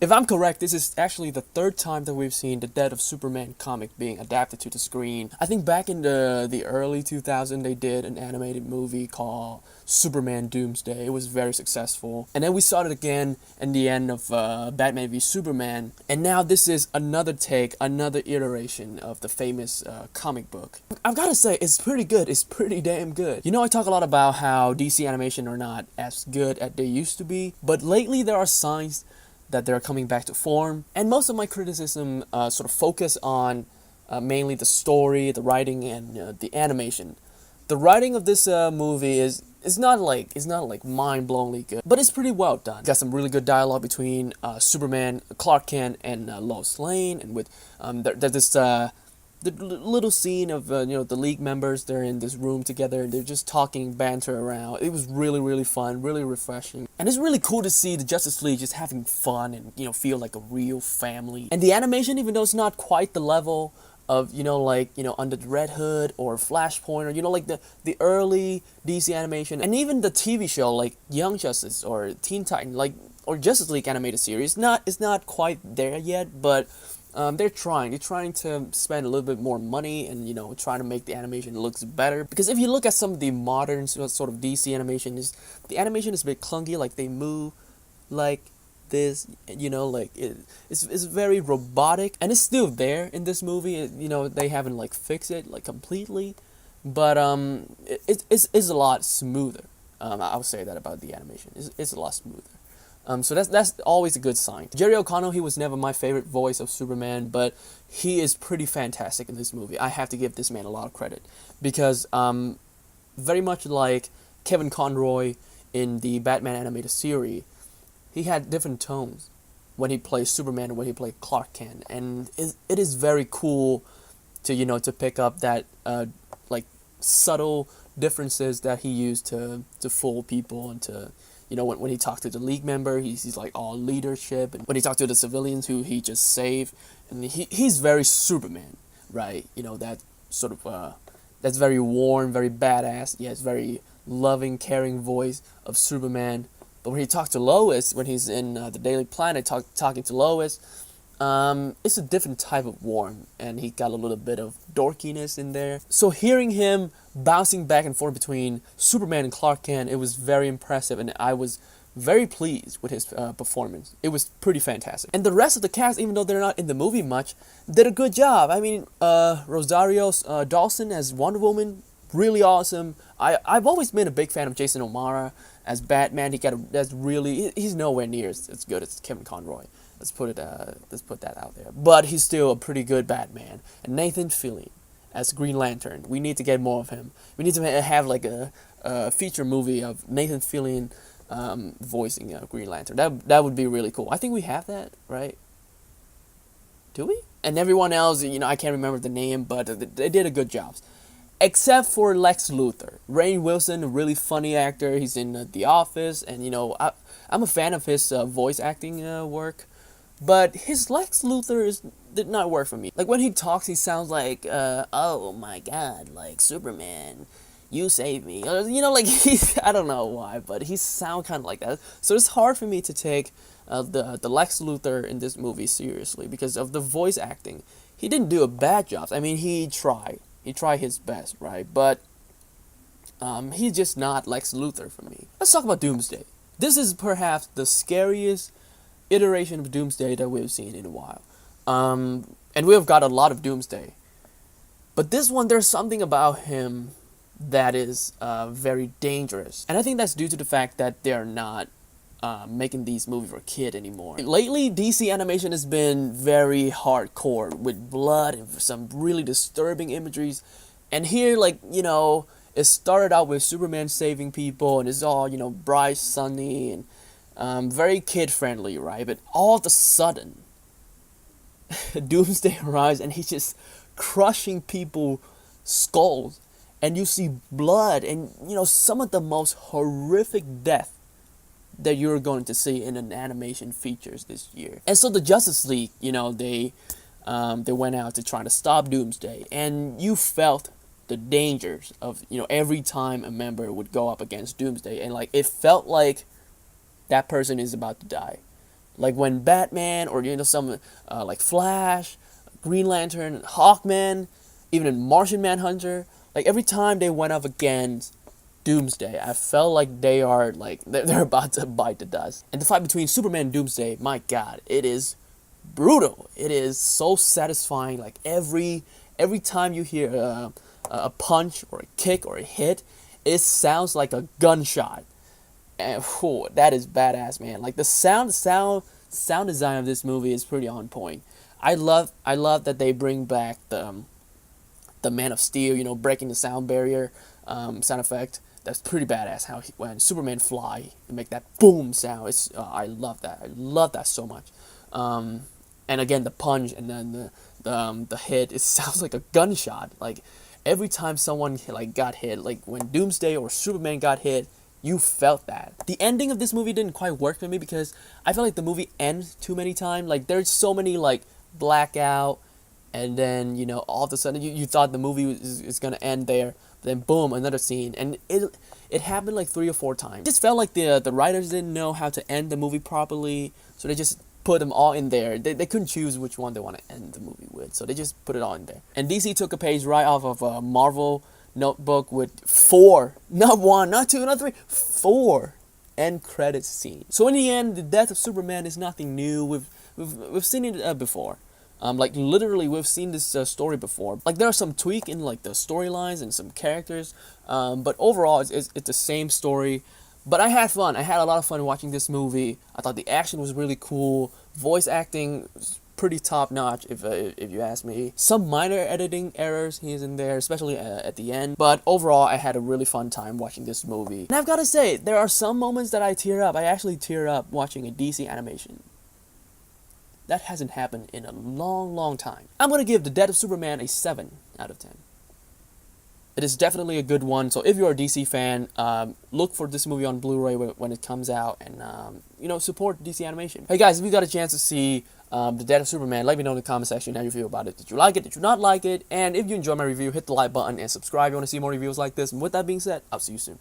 If I'm correct, this is actually the third time that we've seen the Death of Superman comic being adapted to the screen. I think back in the early 2000s, they did an animated movie called Superman Doomsday. It was very successful. And then we saw it again in the end of Batman v Superman. And now this is another take, another iteration of the famous comic book. I've got to say, it's pretty good. It's pretty damn good. You know, I talk a lot about how DC animation are not as good as they used to be. But lately, there are signs that they're coming back to form. And most of my criticism sort of focus on mainly the story, the writing, and the animation. The writing of this movie is not like mind-blowingly good, but it's pretty well done. Got some really good dialogue between Superman, Clark Kent, and Lois Lane, and with there's this the little scene of the League members. They're in this room together and they're just talking banter around. It was really, really fun, really refreshing, and it's really cool to see the Justice League just having fun and feel like a real family. And the animation, even though it's not quite the level of Under the Red Hood or Flashpoint, or like the early DC animation, and even the TV show like Young Justice or Teen Titan, or Justice League animated series, it's not quite there yet, but they're trying to spend a little bit more money and trying to make the animation looks better. Because if you look at some of the modern sort of DC animation, the animation is a bit clunky. Like they move like this, it's very robotic, and it's still there in this movie. They haven't fixed it completely, but it's a lot smoother. I would say that about the animation. It's a lot smoother. So that's always a good sign. Jerry O'Connell, he was never my favorite voice of Superman, but he is pretty fantastic in this movie. I have to give this man a lot of credit, because very much like Kevin Conroy in the Batman animated series, he had different tones when he played Superman and when he played Clark Kent, and it is very cool to pick up that subtle differences that he used to fool people, and to when he talked to the League member, he's like all leadership, and when he talked to the civilians who he just saved, and he's very Superman, right? That sort of that's very warm, very badass. Yeah, it's very loving, caring voice of Superman. But when he talked to Lois, when he's in the Daily Planet talking to Lois, it's a different type of warm, and he got a little bit of dorkiness in there. So hearing him bouncing back and forth between Superman and Clark Kent, it was very impressive, and I was very pleased with his performance. It was pretty fantastic. And the rest of the cast, even though they're not in the movie much, did a good job. I mean, Rosario Dawson as Wonder Woman, really awesome. I've always been a big fan of Jason O'Mara as Batman. He's nowhere near as good as Kevin Conroy. Let's put that out there. But he's still a pretty good Batman. And Nathan Fillion as Green Lantern. We need to get more of him. We need to have a feature movie of Nathan Fillion voicing Green Lantern. That would be really cool. I think we have that, right? Do we? And everyone else, I can't remember the name, but they did a good job. Except for Lex Luthor. Rainn Wilson, a really funny actor. He's in The Office, and I'm a fan of his voice acting work. But his Lex Luthor did not work for me. Like when he talks, he sounds like, oh my god, like Superman, you saved me. Or, I don't know why, but he sounds kind of like that. So it's hard for me to take the Lex Luthor in this movie seriously because of the voice acting. He didn't do a bad job. I mean, he tried. He tried his best, right? But he's just not Lex Luthor for me. Let's talk about Doomsday. This is perhaps the scariest iteration of Doomsday that we've seen in a while. And we've got a lot of Doomsday. But this one, there's something about him that is very dangerous. And I think that's due to the fact that they're not making these movies for kids anymore. Lately, DC animation has been very hardcore with blood and some really disturbing imageries. And here, it started out with Superman saving people, and it's all, bright, sunny, and very kid-friendly, right? But all of a sudden, Doomsday arrives, and he's just crushing people's skulls. And you see blood, and, some of the most horrific death that you're going to see in an animation features this year. And so the Justice League, they went out to try to stop Doomsday, and you felt the dangers of, every time a member would go up against Doomsday, and it felt like that person is about to die. Like when Batman or some like Flash, Green Lantern, Hawkman, even in Martian Manhunter, like every time they went up against Doomsday, I felt like they are like they're about to bite the dust. And the fight between Superman and Doomsday, my God, it is brutal. It is so satisfying. Like every time you hear a punch or a kick or a hit, it sounds like a gunshot. And whew, that is badass, man. Like the sound design of this movie is pretty on point. I love that they bring back the Man of Steel, breaking the sound barrier, sound effect. That's pretty badass. When Superman fly and make that boom sound, I love that. I love that so much. And again, the punch and then the hit, it sounds like a gunshot. Like every time someone got hit, like when Doomsday or Superman got hit, you felt that. The ending of this movie didn't quite work for me because I felt like the movie ends too many times. Like there's so many blackout, and then all of a sudden you thought the movie is gonna end there, then boom, another scene, and it happened like 3 or 4 times. It just felt like the writers didn't know how to end the movie properly, so they just put them all in there. They couldn't choose which one they want to end the movie with, so they just put it all in there. And DC took a page right off of a Marvel notebook with 4, not 1, not 2, not 3, 4 end credits scenes. So in the end, the death of Superman is nothing new. We've seen it before. Like literally, we've seen this story before. Like there are some tweak in like the storylines and some characters, but overall it's the same story. But I had fun. I had a lot of fun watching this movie. I thought the action was really cool. Voice acting was pretty top notch, if you ask me. Some minor editing errors here and there, especially at the end. But overall, I had a really fun time watching this movie. And I've got to say, there are some moments that I tear up. I actually tear up watching a DC animation. That hasn't happened in a long, long time. I'm going to give The Death of Superman a 7 out of 10. It is definitely a good one. So if you're a DC fan, look for this movie on Blu-ray when it comes out, and support DC animation. Hey guys, if you got a chance to see The Death of Superman, let me know in the comment section how you feel about it. Did you like it? Did you not like it? And if you enjoyed my review, hit the like button and subscribe if you want to see more reviews like this. And with that being said, I'll see you soon.